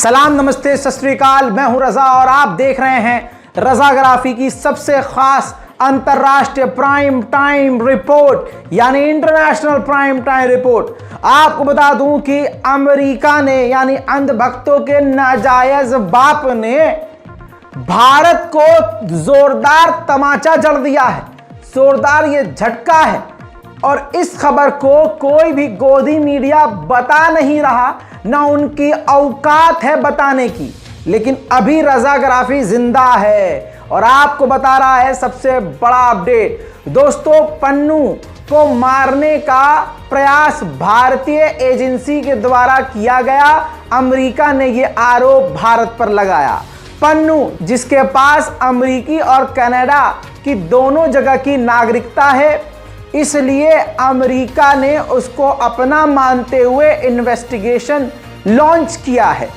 सलाम, नमस्ते, सत श्री अकाल। मैं हूं रजा और आप देख रहे हैं रजाग्राफी की सबसे खास अंतरराष्ट्रीय प्राइम टाइम रिपोर्ट यानी इंटरनेशनल प्राइम टाइम रिपोर्ट। आपको बता दूं कि अमेरिका ने यानी अंधभक्तों के नाजायज बाप ने भारत को जोरदार तमाचा जड़ दिया है, जोरदार ये झटका है। और इस खबर को कोई भी गोदी मीडिया बता नहीं रहा, ना उनकी औकात है बताने की, लेकिन अभी रजाग्राफी जिंदा है और आपको बता रहा है सबसे बड़ा अपडेट। दोस्तों, पन्नू को मारने का प्रयास भारतीय एजेंसी के द्वारा किया गया। अमेरिका ने यह आरोप भारत पर लगाया। पन्नू, जिसके पास अमेरिकी और कनाडा की दोनों जगह की नागरिकता है, इसलिए अमेरिका ने उसको अपना मानते हुए इन्वेस्टिगेशन लॉन्च किया है।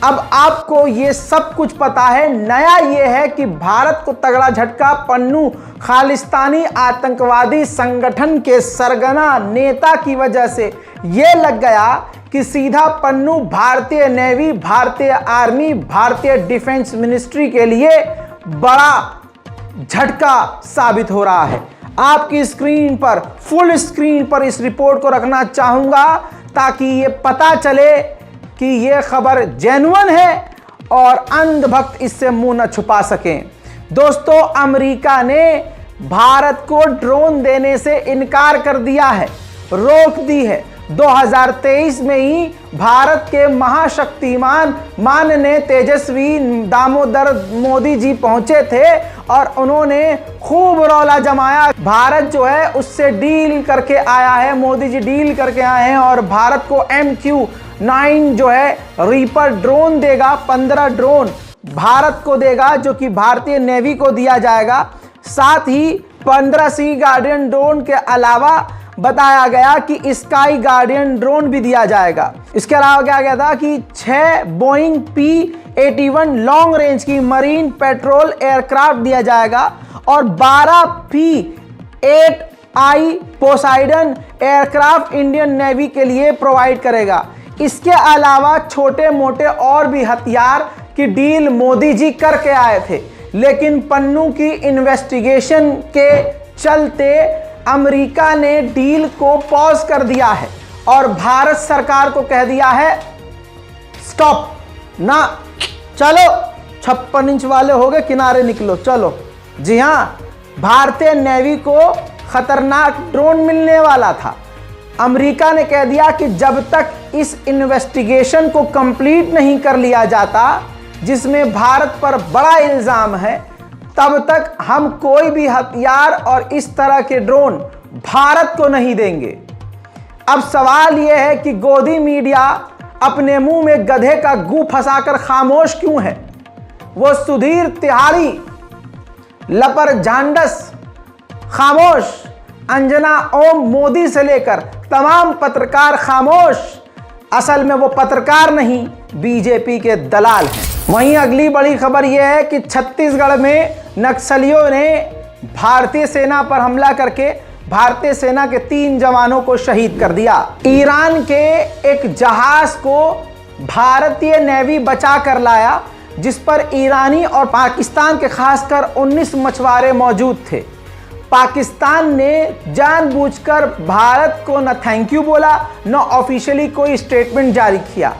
अब आपको ये सब कुछ पता है। नया ये है कि भारत को तगड़ा झटका पन्नू खालिस्तानी आतंकवादी संगठन के सरगना नेता की वजह से ये लग गया कि सीधा पन्नू भारतीय नेवी, भारतीय आर्मी, भारतीय डिफेंस मिनिस्ट्री के लिए बड़ा झटका साबित हो रहा है। आपकी स्क्रीन पर, फुल स्क्रीन पर इस रिपोर्ट को रखना चाहूंगा ताकि ये पता चले कि ये खबर जेन्युइन है और अंधभक्त इससे मुंह न छुपा सकें। दोस्तों, अमेरिका ने भारत को ड्रोन देने से इनकार कर दिया है, रोक दी है। 2023 में ही भारत के महाशक्तिमान माननीय तेजस्वी दामोदर मोदी जी पहुंचे थे और उन्होंने खूब रौला जमाया। भारत जो है उससे डील करके आया है, मोदी जी डील करके आए हैं और भारत को MQ-9 जो है रीपर ड्रोन देगा। 15 ड्रोन भारत को देगा, जो कि भारतीय नेवी को दिया जाएगा। साथ ही 15 सी गार्डियन ड्रोन के अलावा बताया गया कि स्काई गार्डियन ड्रोन भी दिया जाएगा। इसके अलावा क्या गया था कि 6 बोइंग P-81 लॉन्ग रेंज की मरीन पेट्रोल एयरक्राफ्ट दिया जाएगा और 12 P-8I Poseidon aircraft Indian navy के लिए प्रोवाइड करेगा। इसके अलावा छोटे मोटे और भी हथियार की डील मोदी जी करके आए थे, लेकिन पन्नू की इन्वेस्टिगेशन के चलते अमेरिका ने डील को पॉज कर दिया है और भारत सरकार को कह दिया है स्टॉप ना, चलो 56 इंच वाले हो गए, किनारे निकलो, चलो। जी हां, भारतीय नेवी को खतरनाक ड्रोन मिलने वाला था। अमेरिका ने कह दिया कि जब तक इस इन्वेस्टिगेशन को कंप्लीट नहीं कर लिया जाता, जिसमें भारत पर बड़ा इल्जाम है, तब तक हम कोई भी हथियार और इस तरह के ड्रोन भारत को नहीं देंगे। अब सवाल यह है कि गोदी मीडिया अपने मुंह में गधे का गू फंसाकर खामोश क्यों है? वो सुधीर तिहारी, लपर झांडस खामोश, अंजना ओम मोदी से लेकर तमाम पत्रकार खामोश। असल में वो पत्रकार नहीं, बीजेपी के दलाल हैं। वहीं अगली बड़ी खबर यह है कि छत्तीसगढ़ में नक्सलियों ने भारतीय सेना पर हमला करके भारतीय सेना के 3 जवानों को शहीद कर दिया। ईरान के एक जहाज को भारतीय नेवी बचा कर लाया, जिस पर ईरानी और पाकिस्तान के खासकर 19 मछुआरे मौजूद थे। पाकिस्तान ने जानबूझकर भारत को न थैंक यू बोला, न ऑफिशियली कोई स्टेटमेंट जारी किया।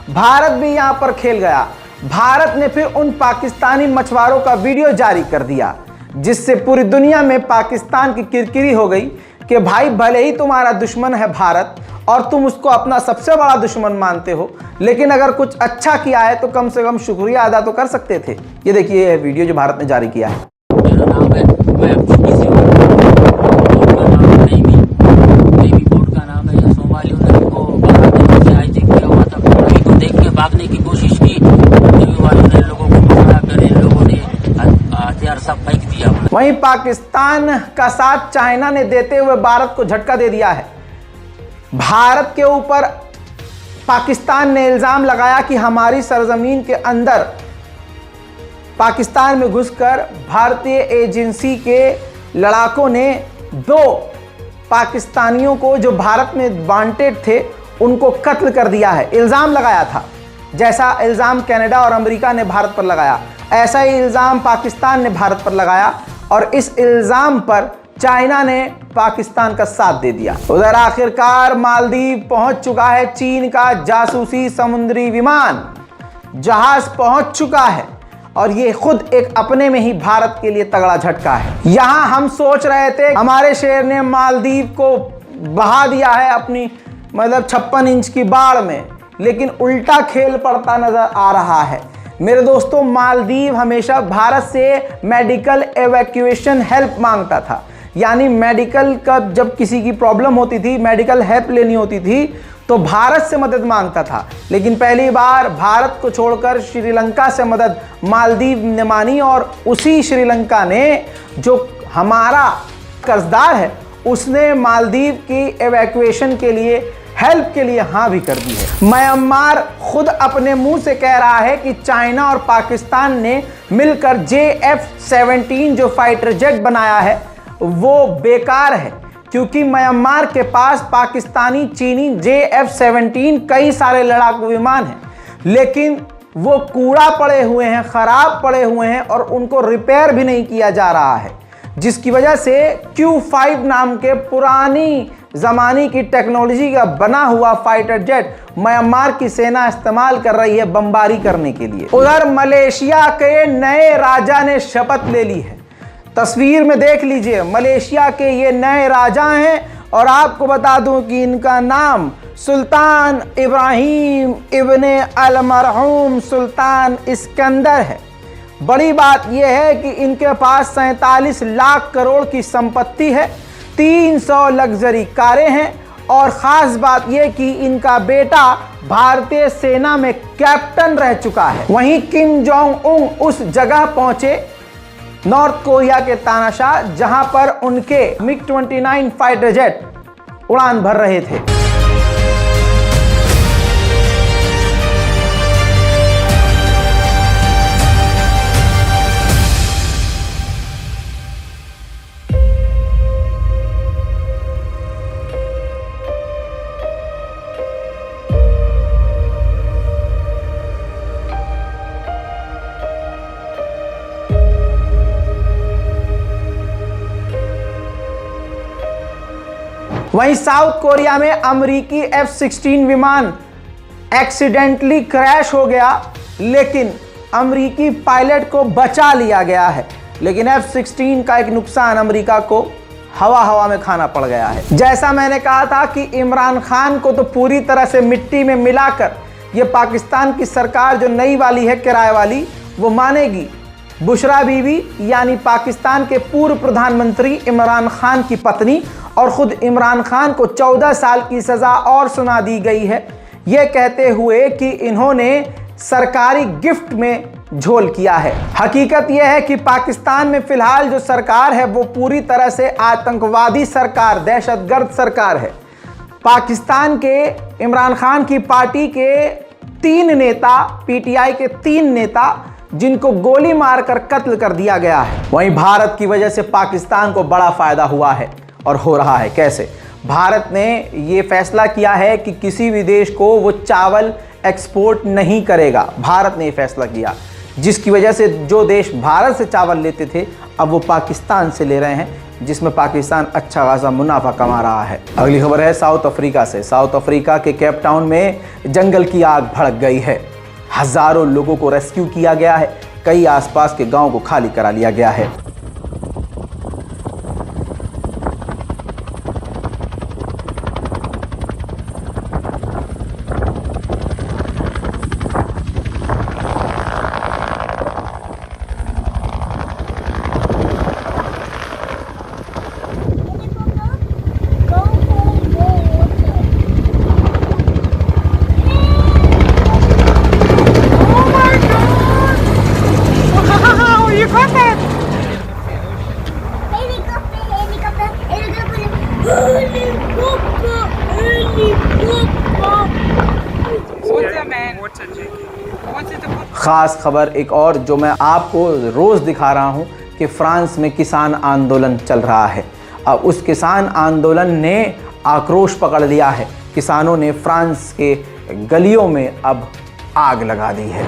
भारत भी यहां पर खेल गया। भारत ने फिर उन पाकिस्तानी मछुआरों का वीडियो जारी कर दिया, जिससे पूरी दुनिया में पाकिस्तान की किरकिरी हो गई कि भाई, भले ही तुम्हारा दुश्मन है भारत और तुम उसको अपना सबसे बड़ा दुश्मन मानते हो, लेकिन अगर कुछ अच्छा किया है तो कम से कम शुक्रिया अदा तो कर सकते थे। ये देखिए ये वीडियो जो भारत ने जारी किया है। भागने की कोशिश की, वालों ने लोगों को पकड़ा कर इन लोगों ने हथियार सब फेंक दिया। वहीं पाकिस्तान का साथ चाइना ने देते हुए भारत को झटका दे दिया है। भारत के ऊपर पाकिस्तान ने इल्जाम लगाया कि हमारी सरजमीन के अंदर पाकिस्तान में घुसकर भारतीय एजेंसी के लड़ाकों ने 2 पाकिस्तानियों को जो भारत में वांटेड थे उनको कत्ल कर दिया है, इल्जाम लगाया था। जैसा इल्ज़ाम कनाडा और अमेरिका ने भारत पर लगाया, ऐसा ही इल्ज़ाम पाकिस्तान ने भारत पर लगाया और इस इल्ज़ाम पर चाइना ने पाकिस्तान का साथ दे दिया। उधर आखिरकार मालदीव पहुंच चुका है चीन का जासूसी समुद्री विमान, जहाज पहुंच चुका है और ये खुद एक अपने में ही भारत के लिए तगड़ा झटका है। यहां हम सोच रहे थे हमारे शेर ने मालदीव को बहा दिया है अपनी 56 इंच की बाढ़ में, लेकिन उल्टा खेल पड़ता नजर आ रहा है। मेरे दोस्तों, मालदीव हमेशा भारत से मेडिकल एवैक्यूएशन हेल्प मांगता था, यानी मेडिकल का जब किसी की प्रॉब्लम होती थी, मेडिकल हेल्प लेनी होती थी तो भारत से मदद मांगता था। लेकिन पहली बार भारत को छोड़कर श्रीलंका से मदद मालदीव ने मानी और उसी श्रीलंका ने, जो हमारा कर्जदार है, उसने मालदीव की एवैक्यूएशन के लिए, हेल्प के लिए हाँ भी कर दी है। म्यांमार खुद अपने मुंह से कह रहा है कि चाइना और पाकिस्तान ने मिलकर JF-17 जो फाइटर जेट बनाया है वो बेकार है, क्योंकि म्यांमार के पास पाकिस्तानी चीनी JF-17 कई सारे लड़ाकू विमान हैं, लेकिन वो कूड़ा पड़े हुए हैं, खराब पड़े हुए हैं और उनको रिपेयर भी नहीं किया जा रहा है, जिसकी वजह से Q5 नाम के पुरानी ज़माने की टेक्नोलॉजी का बना हुआ फाइटर जेट म्यांमार की सेना इस्तेमाल कर रही है बमबारी करने के लिए। उधर मलेशिया के नए राजा ने शपथ ले ली है। तस्वीर में देख लीजिए, मलेशिया के ये नए राजा हैं और आपको बता दूं कि इनका नाम सुल्तान इब्राहिम इब्ने अल मरहूम सुल्तान इस्कंदर है। बड़ी बात यह है कि इनके पास 47 लाख करोड़ की संपत्ति है, 300 लग्जरी कारें हैं और ख़ास बात यह कि इनका बेटा भारतीय सेना में कैप्टन रह चुका है। वहीं किम जोंग उन उस जगह पहुंचे, नॉर्थ कोरिया के तानाशाह, जहां पर उनके MiG-29 फाइटर जेट उड़ान भर रहे थे। वहीं साउथ कोरिया में अमेरिकी F-16 विमान एक्सीडेंटली क्रैश हो गया, लेकिन अमेरिकी पायलट को बचा लिया गया है। लेकिन F-16 का एक नुकसान अमेरिका को हवा में खाना पड़ गया है। जैसा मैंने कहा था कि इमरान खान को तो पूरी तरह से मिट्टी में मिलाकर ये पाकिस्तान की सरकार जो नई वाली है, किराए वाली, वो मानेगी। बुशरा बीबी यानी पाकिस्तान के पूर्व प्रधानमंत्री इमरान खान की पत्नी और ख़ुद इमरान खान को 14 साल की सज़ा और सुना दी गई है, ये कहते हुए कि इन्होंने सरकारी गिफ्ट में झोल किया है। हकीकत यह है कि पाकिस्तान में फ़िलहाल जो सरकार है वो पूरी तरह से आतंकवादी सरकार, दहशतगर्द सरकार है। पाकिस्तान के इमरान खान की पार्टी के 3 नेता, PTI के 3 नेता, जिनको गोली मारकर कत्ल कर दिया गया है। वहीं भारत की वजह से पाकिस्तान को बड़ा फ़ायदा हुआ है और हो रहा है। कैसे? भारत ने ये फैसला किया है कि किसी भी देश को वो चावल एक्सपोर्ट नहीं करेगा। भारत ने ये फैसला किया, जिसकी वजह से जो देश भारत से चावल लेते थे अब वो पाकिस्तान से ले रहे हैं, जिसमें पाकिस्तान अच्छा खासा मुनाफा कमा रहा है। अगली खबर है साउथ अफ्रीका से। साउथ अफ्रीका के केप टाउन में जंगल की आग भड़क गई है। हजारों लोगों को रेस्क्यू किया गया है, कई आसपास के गांव को खाली करा लिया गया है। खास खबर एक और जो मैं आपको रोज़ दिखा रहा हूं कि फ्रांस में किसान आंदोलन चल रहा है। अब उस किसान आंदोलन ने आक्रोश पकड़ लिया है। किसानों ने फ्रांस के गलियों में अब आग लगा दी है।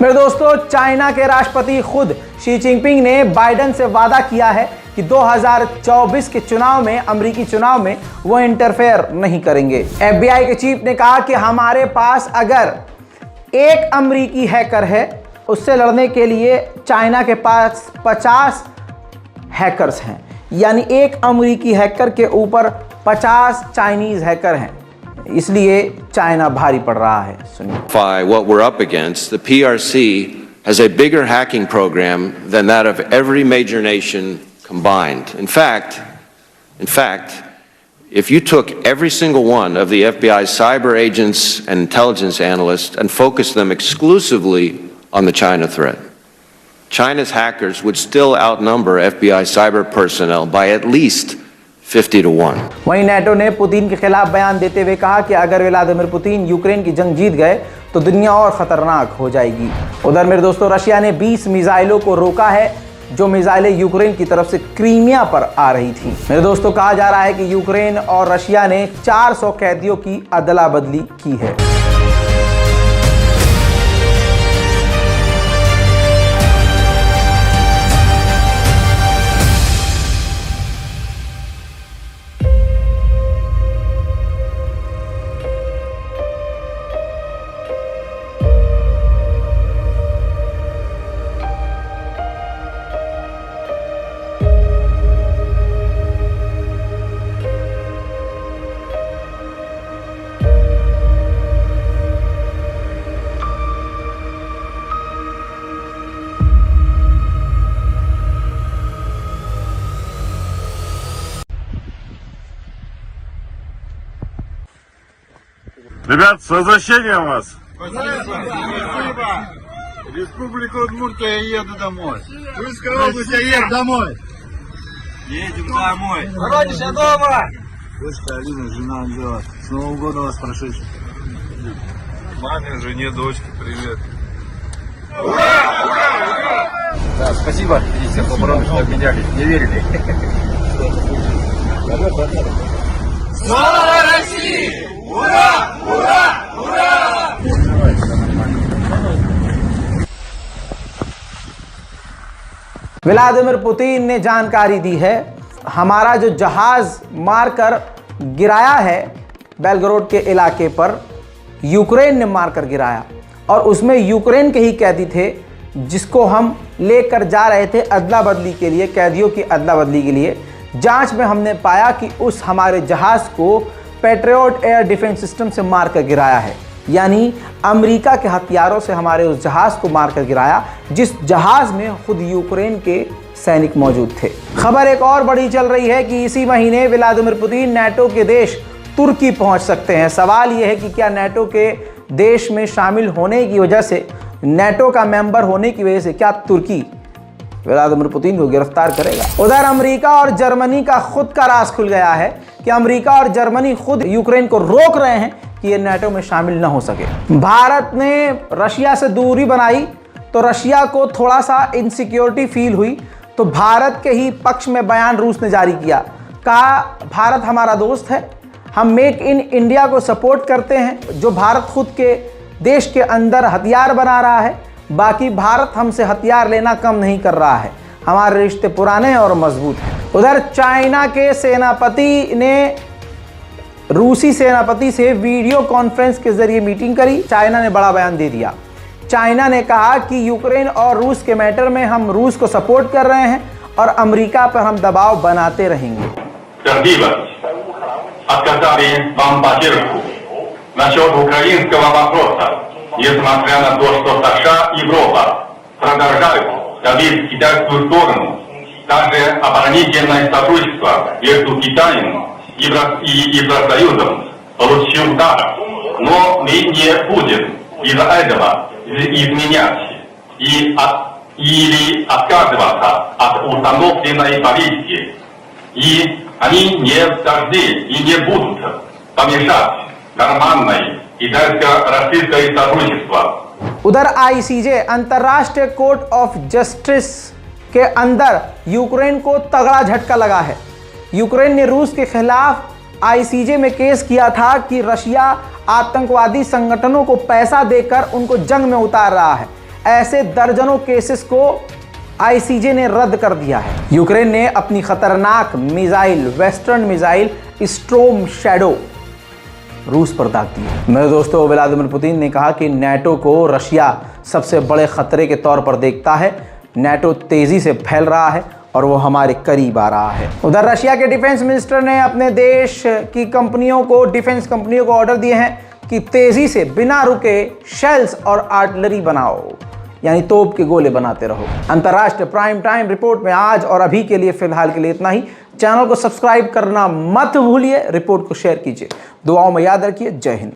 मेरे दोस्तों, चाइना के राष्ट्रपति खुद शी जिनपिंग ने बाइडेन से वादा किया है कि 2024 के चुनाव में, अमेरिकी चुनाव में वो इंटरफेयर नहीं करेंगे। एफबीआई के चीफ ने कहा कि हमारे पास अगर एक अमेरिकी हैकर है, उससे लड़ने के लिए चाइना के पास 50 हैकर्स हैं, यानी एक अमेरिकी हैकर के ऊपर 50 चाइनीज हैकर हैं, इसलिए चाइना भारी पड़ रहा है। सुनिए। What we're up against, the PRC has a bigger hacking program than that of every major nation combined. In fact, if you took every single one of the FBI's cyber agents and intelligence analysts and focused them exclusively on the China threat, China's hackers would still outnumber FBI cyber personnel by at least 50 to 1. वहीं NATO ने Putin के खिलाफ बयान देते हुए कहा कि अगर व्लादिमीर पुतिन यूक्रेन की जंग जीत गए तो दुनिया और खतरनाक हो जाएगी। उधर मेरे दोस्तों, रशिया ने 20 मिसाइलों को रोका है, जो मिसाइलें यूक्रेन की तरफ से क्रीमिया पर आ रही थी। मेरे दोस्तों, कहा जा रहा है कि यूक्रेन और रशिया ने 400 कैदियों की अदला बदली की है। Ребят, с возвращением вас! Спасибо! Республика Удмуртия, я еду домой. Тульская область, я еду домой. Едем домой. Родишь, я дома! Дочка Алина, жена Анжела. С Новым годом вас прошедшим. Маме, жене, дочке привет. Ура! Ура! Ура! Да, спасибо, Министерство обороны, что обменялись. Не верили. Слава России! Ура! Ура! Ура! व्लादिमीर पुतिन ने जानकारी दी है, हमारा जो जहाज मारकर गिराया है बेलगरोड के इलाके पर, यूक्रेन ने मारकर गिराया, और उसमें यूक्रेन के ही कैदी थे जिसको हम लेकर जा रहे थे अदला बदली के लिए, कैदियों की अदला बदली के लिए। जांच में हमने पाया कि उस हमारे जहाज को पैट्रियट एयर डिफेंस सिस्टम से मारकर गिराया है, यानी अमेरिका के हथियारों से हमारे उस जहाज को मारकर गिराया, जिस जहाज में खुद यूक्रेन के सैनिक मौजूद थे। खबर एक और बड़ी चल रही है कि इसी महीने व्लादिमीर पुतिन नाटो के देश तुर्की पहुंच सकते हैं। सवाल यह है कि क्या नाटो के देश में शामिल होने की वजह से, नाटो का मेंबर होने की वजह से, क्या तुर्की व्लादिमीर पुतिन को गिरफ्तार करेगा? उधर अमेरिका और जर्मनी का खुद का राज खुल गया है कि अमेरिका और जर्मनी खुद यूक्रेन को रोक रहे हैं कि ये नाटो में शामिल न हो सके। भारत ने रशिया से दूरी बनाई तो रशिया को थोड़ा सा इनसिक्योरिटी फील हुई, तो भारत के ही पक्ष में बयान रूस ने जारी किया। कहा, भारत हमारा दोस्त है, हम मेक इन इंडिया को सपोर्ट करते हैं, जो भारत खुद के देश के अंदर हथियार बना रहा है, बाकी भारत हमसे हथियार लेना कम नहीं कर रहा है, हमारे रिश्ते पुराने और मजबूत हैं। उधर चाइना के सेनापति ने रूसी सेनापति से वीडियो कॉन्फ्रेंस के जरिए मीटिंग करी। चाइना ने बड़ा बयान दे दिया। चाइना ने कहा कि यूक्रेन और रूस के मैटर में हम रूस को सपोर्ट कर रहे हैं और अमेरिका पर हम दबाव बनाते रहेंगे। Насчет украинского вопроса, несмотря на то, что США и Европа продолжают давить китайскую сторону, также оборонительное сотрудничество между Китаем и Евросоюзом получил удар. Но мы не будем из-за этого изменять или отказываться от установленной политики. И они не должны и не будут помешать नॉर्मल कитайско-российское сотрудничество। उधर आईसीजे अंतर्राष्ट्रीय कोर्ट ऑफ जस्टिस के अंदर यूक्रेन को तगड़ा झटका लगा है। यूक्रेन ने रूस के खिलाफ आईसीजे में केस किया था कि रशिया आतंकवादी संगठनों को पैसा देकर उनको जंग में उतार रहा है। ऐसे दर्जनों केसेस को आईसीजे ने रद्द कर दिया है। यूक्रेन ने अपनी खतरनाक missile western missile storm shadow रूस पर दाग दिया। मेरे दोस्तों, व्लादिमीर पुतिन ने कहा कि नाटो को रशिया सबसे बड़े खतरे के तौर पर देखता है। नाटो तेजी से फैल रहा है और वो हमारे करीब आ रहा है। उधर रशिया के डिफेंस मिनिस्टर ने अपने देश की कंपनियों को, डिफेंस कंपनियों को ऑर्डर दिए हैं कि तेजी से बिना रुके शेल्स और आर्टिलरी बनाओ, यानी तोप के गोले बनाते रहो। अंतर्राष्ट्रीय प्राइम टाइम रिपोर्ट में आज और अभी के लिए फिलहाल के लिए इतना ही। चैनल को सब्सक्राइब करना मत भूलिए, रिपोर्ट को शेयर कीजिए, दुआओं में याद रखिए। जय हिंद।